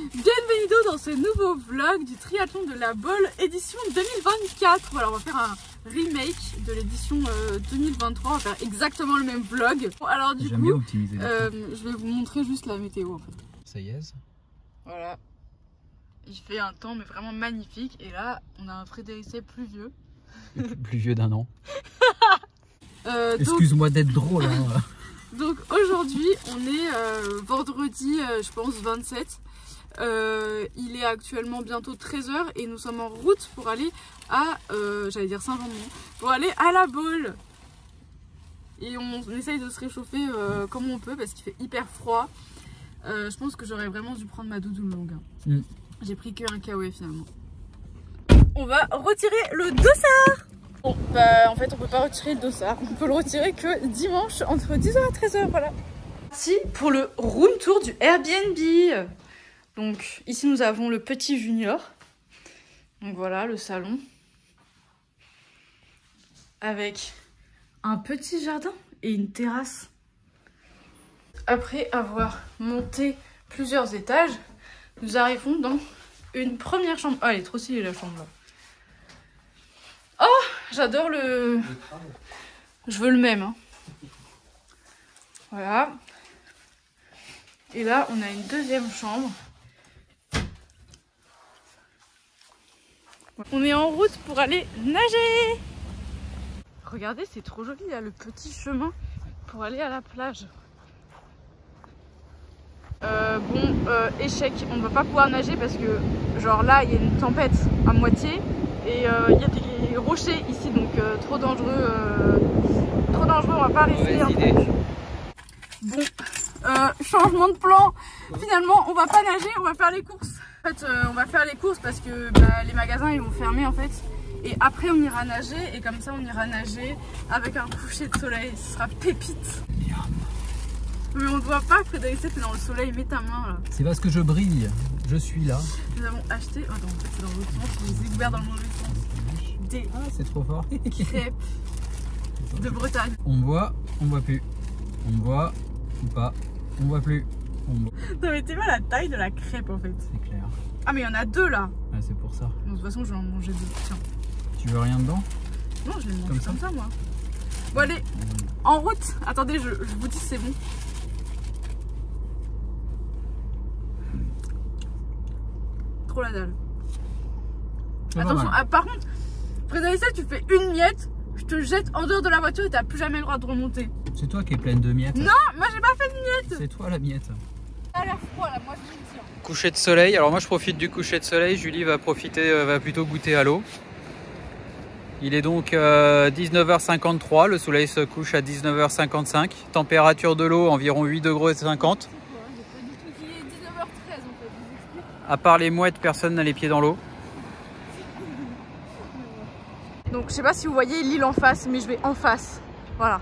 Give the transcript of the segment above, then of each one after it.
Bienvenido dans ce nouveau vlog du triathlon de la Baule édition 2024. Voilà, on va faire un remake de l'édition 2023, on va faire exactement le même vlog. Bon, alors du coup, je vais vous montrer juste la météo en fait. Ça y est. Voilà, il fait un temps mais vraiment magnifique et là on a un Frédéric pluvieux. Plus vieux d'1 an. Excuse-moi d'être drôle. Hein. Donc aujourd'hui on est vendredi je pense 27. Il est actuellement bientôt 13h et nous sommes en route pour aller à j'allais dire Saint-Jean-de-Mont, pour aller à la Baule. Et on essaye de se réchauffer comme on peut parce qu'il fait hyper froid. Je pense que j'aurais vraiment dû prendre ma doudoune longue. J'ai pris qu'un KOF finalement. On va retirer le dossard. Bon bah en fait on peut pas retirer le dossard, on peut le retirer que dimanche entre 10h et 13h, voilà. Merci pour le room tour du Airbnb. Donc ici nous avons le petit junior. Donc voilà le salon. Avec un petit jardin et une terrasse. Après avoir monté plusieurs étages, nous arrivons dans une première chambre. Ah, elle est trop stylée la chambre là. Oh, j'adore le... Je veux le même. Hein. Voilà. Et là, on a une deuxième chambre. On est en route pour aller nager. Regardez, c'est trop joli, il y a le petit chemin pour aller à la plage. Échec, on ne va pas pouvoir nager parce que genre là, il y a une tempête à moitié. Et il y a des rochers ici, donc trop dangereux, on va pas rester. Bon, changement de plan. Finalement, on va pas nager, on va faire les courses. En fait, on va faire les courses parce que les magasins ils vont fermer en fait. Et après, on ira nager et comme ça, on ira nager avec un coucher de soleil. Ce sera pépite. Mais on ne voit pas, Frédéric, c'est dans le soleil. Mets ta main là. C'est parce que je brille. Je suis là. Nous avons acheté. Oh non, en fait, c'est dans l'autre sens. Je les ai ouverts dans le mauvais sens. Des c'est trop fort. crêpes de Bretagne. On me voit plus. On me voit ou pas. On voit plus. On me voit. Non, mais t'es pas la taille de la crêpe en fait. C'est clair. Ah, mais il y en a deux là. Ah, c'est pour ça. Bon, de toute façon, je vais en manger deux. Tiens. Tu veux rien dedans? Non, je vais le manger comme ça, moi. Bon, allez, en route. Attendez, je vous dis c'est bon. Trop la dalle. Attention, par contre, Frédéric, tu fais une miette, je te jette en dehors de la voiture et t'as plus jamais le droit de remonter. C'est toi qui es pleine de miettes. Non, moi j'ai pas fait de miettes. C'est toi la miette. Ça a l'air froid là, moi je vous le dis. Coucher de soleil, alors moi je profite du coucher de soleil, Julie va plutôt goûter à l'eau. Il est donc 19h53, le soleil se couche à 19h55, température de l'eau environ 8,50 degrés. À part les mouettes, personne n'a les pieds dans l'eau. Donc je sais pas si vous voyez l'île en face, mais je vais en face. Voilà.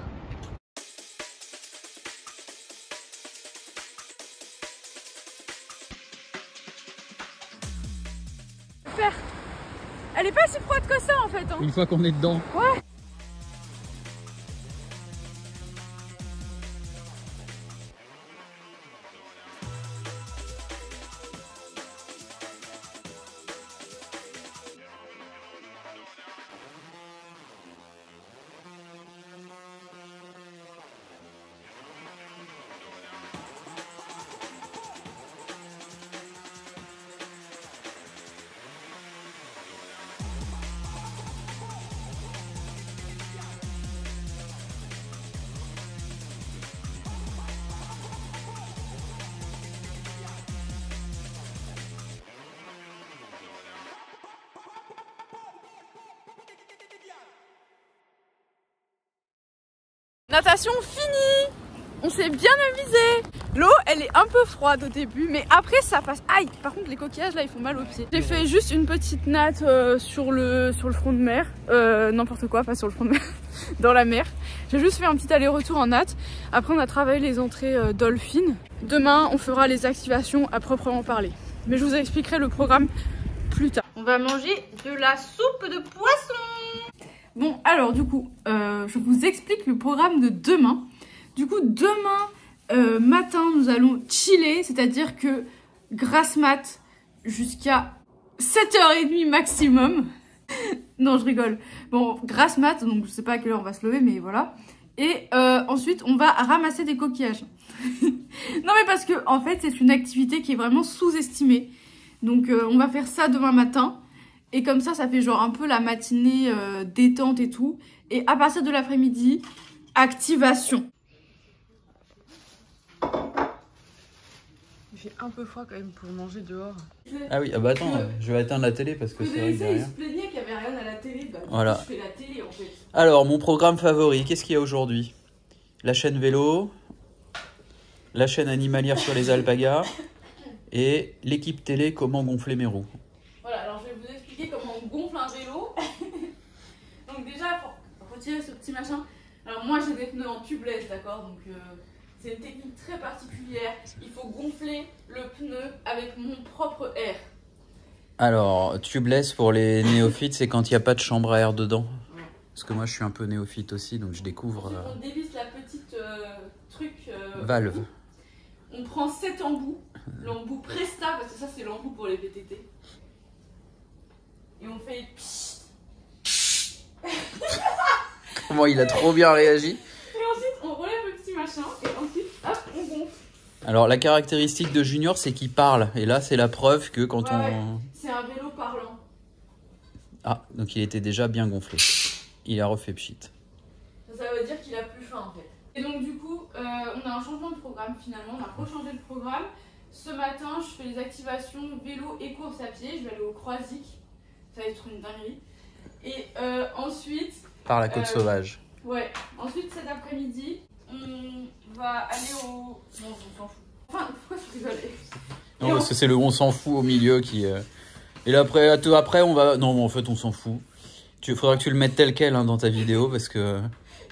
Elle est pas si froide que ça en fait. Hein. Une fois qu'on est dedans. Ouais. Natation finie. On s'est bien amusé. L'eau elle est un peu froide au début mais après ça passe. Aïe, par contre les coquillages là ils font mal aux pieds. J'ai fait juste une petite natte sur le front de mer. N'importe quoi, pas sur le front de mer. Dans la mer. J'ai juste fait un petit aller-retour en natte. Après on a travaillé les entrées Dolphin. Demain on fera les activations à proprement parler. Mais je vous expliquerai le programme plus tard. On va manger de la soupe de poisson. Bon alors du coup je vous explique le programme de demain. Du coup demain matin nous allons chiller, c'est à dire que grasse mat jusqu'à 7h30 maximum. Non, je rigole. Bon, grasse mat, donc je sais pas à quelle heure on va se lever, mais voilà. Et ensuite, on va ramasser des coquillages. Non, mais parce que en fait, c'est une activité qui est vraiment sous-estimée. Donc, on va faire ça demain matin. Et comme ça fait genre un peu la matinée détente et tout. Et à partir de l'après-midi, activation. J'ai un peu froid quand même pour manger dehors. Ah oui, ah bah attends, je vais éteindre la télé parce que c'est vrai que derrière... Il se plaignait qu'il n'y avait rien à la télé. Bah, voilà. Je fais la télé en fait. Alors, mon programme favori, qu'est-ce qu'il y a aujourd'hui? La chaîne vélo, la chaîne animalière sur les alpagas et l'équipe télé comment gonfler mes roues. Voilà, alors je vais vous expliquer comment on gonfle un vélo. Donc déjà, pour retirer ce petit machin, alors moi j'ai des pneus en tubeless, d'accord, donc c'est une technique très particulière. Il faut gonfler le pneu avec mon propre air. Alors, tubeless pour les néophytes, c'est quand il n'y a pas de chambre à air dedans. Ouais. Parce que moi je suis un peu néophyte aussi, donc je découvre... On dévisse la petite truc... valve. On prend cet embout, l'embout Presta, parce que ça c'est l'embout pour les VTT. Et on fait... Comment il a trop bien réagi. Et ensuite on relève le petit machin et ensuite hop on gonfle. Alors la caractéristique de Junior c'est qu'il parle. Et là c'est la preuve que quand on... C'est un vélo parlant. Ah, donc il était déjà bien gonflé. Il a refait pchit. Ça veut dire qu'il a plus faim en fait. Et donc du coup on a un changement de programme finalement. On a rechangé le programme. Ce matin je fais les activations vélo et course à pied. Je vais aller au Croisic. Ça va être une dinguerie. Et ensuite... Par la côte sauvage. Ouais. Ensuite, cet après-midi, on va aller au... Non, on s'en fout. Enfin, pourquoi tu rigoles? Non, parce que c'est le on s'en fout au milieu qui... Et là, après, on va... Non, mais en fait, on s'en fout. Faudra que tu le mettes tel quel hein, dans ta vidéo, parce que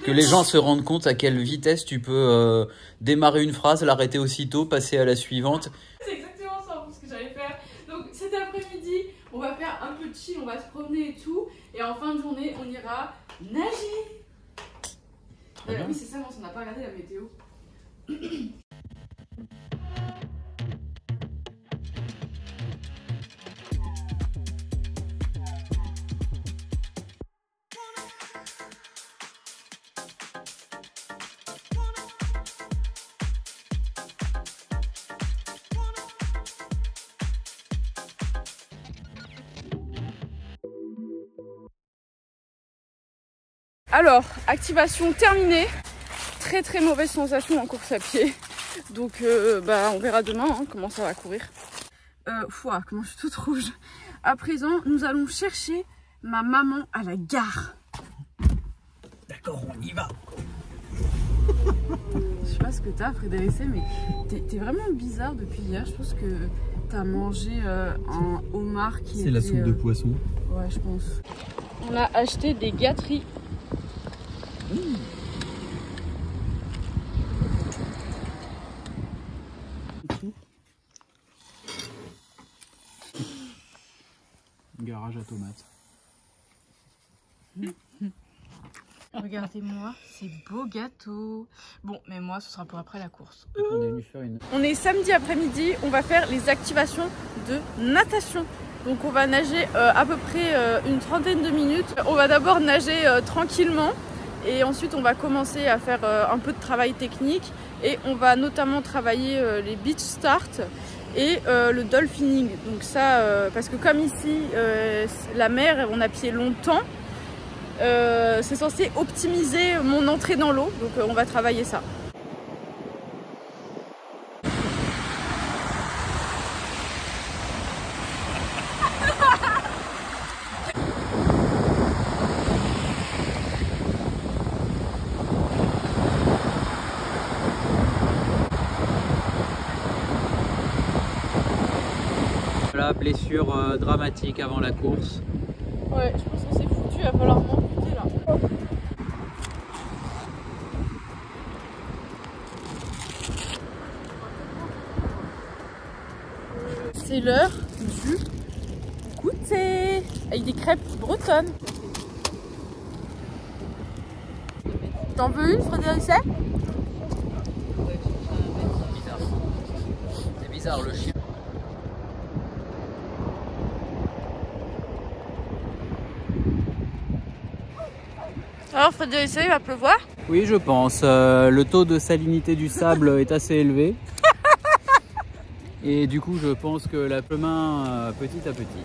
les gens se rendent compte à quelle vitesse tu peux démarrer une phrase, l'arrêter aussitôt, passer à la suivante. C'est exactement ça ce que j'allais faire. Donc, cet après-midi, on va faire un peu de chill, on va se promener et tout. Et en fin de journée, on ira nager. Oui, c'est ça, on n'a pas regardé la météo. Alors, activation terminée. Très très mauvaise sensation en course à pied. Donc on verra demain hein, comment ça va courir. Comment je suis toute rouge. À présent, nous allons chercher ma maman à la gare. D'accord, on y va. Je sais pas ce que t'as Frédéric, mais t'es vraiment bizarre depuis hier. Je pense que t'as mangé un homard qui C'est la soupe de poisson. Ouais, je pense. On a acheté des gâteries. Garage à tomates. Regardez-moi ces beaux gâteaux. Bon, mais moi, ce sera pour après la course. On est samedi après-midi, on va faire les activations de natation. Donc on va nager à peu près une trentaine de minutes. On va d'abord nager tranquillement. Et ensuite, on va commencer à faire un peu de travail technique. Et on va notamment travailler les beach start et le dolphining. Donc ça, parce que comme ici, la mer, on a pied longtemps, c'est censé optimiser mon entrée dans l'eau. Donc on va travailler ça. Voilà, blessure dramatique avant la course. Ouais, je pense que c'est foutu, il va falloir m'amputer là. C'est l'heure du goûter avec des crêpes bretonnes. T'en veux une, Frédéric? C'est bizarre le chien. Alors Frédéric, il va pleuvoir? Oui, je pense. Le taux de salinité du sable est assez élevé. Et du coup, je pense que la pleut petit à petit.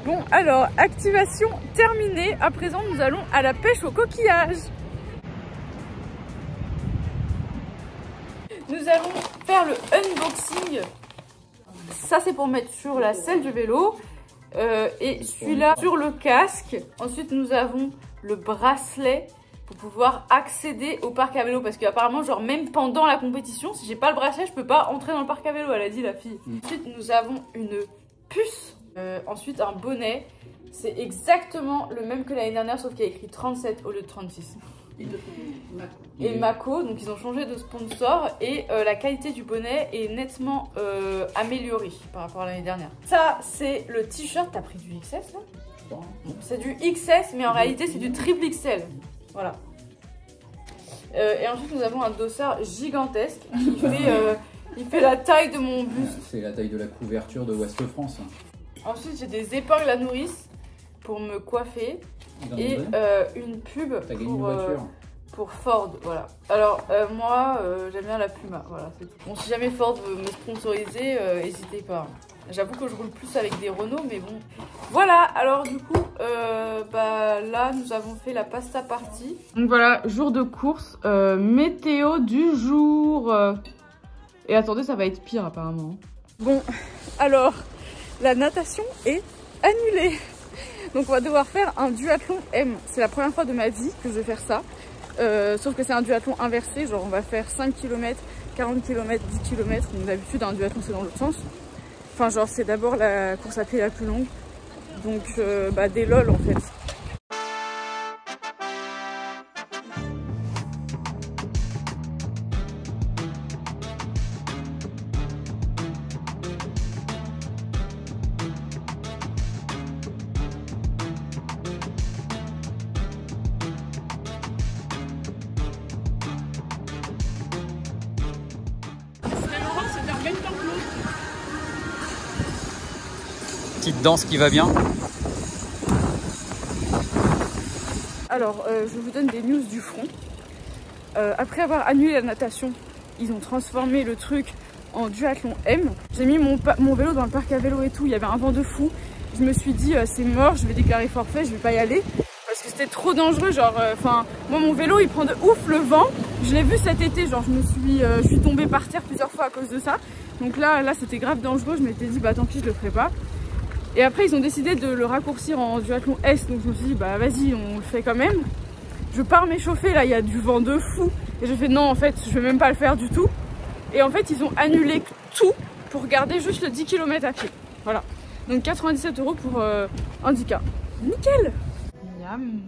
Bon, alors, activation terminée. À présent, nous allons à la pêche au coquillage. Nous allons faire le unboxing. Ça, c'est pour mettre sur la selle du vélo. Et celui-là sur le casque. Ensuite, nous avons le bracelet pour pouvoir accéder au parc à vélo. Parce qu'apparemment, genre même pendant la compétition, si j'ai pas le bracelet, je peux pas entrer dans le parc à vélo, elle a dit la fille. Ensuite, nous avons une puce. Ensuite, un bonnet. C'est exactement le même que l'année dernière, sauf qu'il y a écrit 37 au lieu de 36. Et Mako, donc ils ont changé de sponsor et la qualité du bonnet est nettement améliorée par rapport à l'année dernière. Ça, c'est le t-shirt. T'as pris du XS là? Bon, c'est du XS, mais en réalité, c'est du triple XL. Voilà. Et ensuite, nous avons un dossard gigantesque qui fait, il fait la taille de mon buste. C'est la taille de la couverture de Ouest France. Ensuite, j'ai des épingles à nourrice pour me coiffer et une pub pour Ford. Voilà. Alors, moi, j'aime bien la Puma. Voilà, c'est tout. Bon, si jamais Ford veut me sponsoriser, n'hésitez pas. J'avoue que je roule plus avec des Renault, mais bon. Voilà, alors du coup, là, nous avons fait la pasta party. Donc voilà, jour de course, météo du jour. Et attendez, ça va être pire apparemment. Bon, alors, la natation est annulée. Donc on va devoir faire un duathlon M. C'est la première fois de ma vie que je vais faire ça. Sauf que c'est un duathlon inversé, genre on va faire 5 km, 40 km, 10 km. Donc d'habitude un duathlon c'est dans l'autre sens. Enfin genre c'est d'abord la course à pied la plus longue. Donc des lol en fait. Petite danse qui va bien. Alors, je vous donne des news du front. Après avoir annulé la natation, ils ont transformé le truc en duathlon M. J'ai mis mon vélo dans le parc à vélo et tout, il y avait un vent de fou. Je me suis dit, c'est mort, je vais déclarer forfait, je vais pas y aller. Parce que c'était trop dangereux, genre, moi mon vélo il prend de ouf le vent. Je l'ai vu cet été, genre je suis tombée par terre plusieurs fois à cause de ça. Donc là c'était grave dangereux, je m'étais dit, tant pis, je le ferai pas. Et après, ils ont décidé de le raccourcir en duathlon S. Donc je me suis dit, vas-y, on le fait quand même. Je pars m'échauffer, là, il y a du vent de fou. Et je fais, non, en fait, je vais même pas le faire du tout. Et en fait, ils ont annulé tout pour garder juste le 10 km à pied. Voilà. Donc 97 € pour handicap. Nickel! Miam.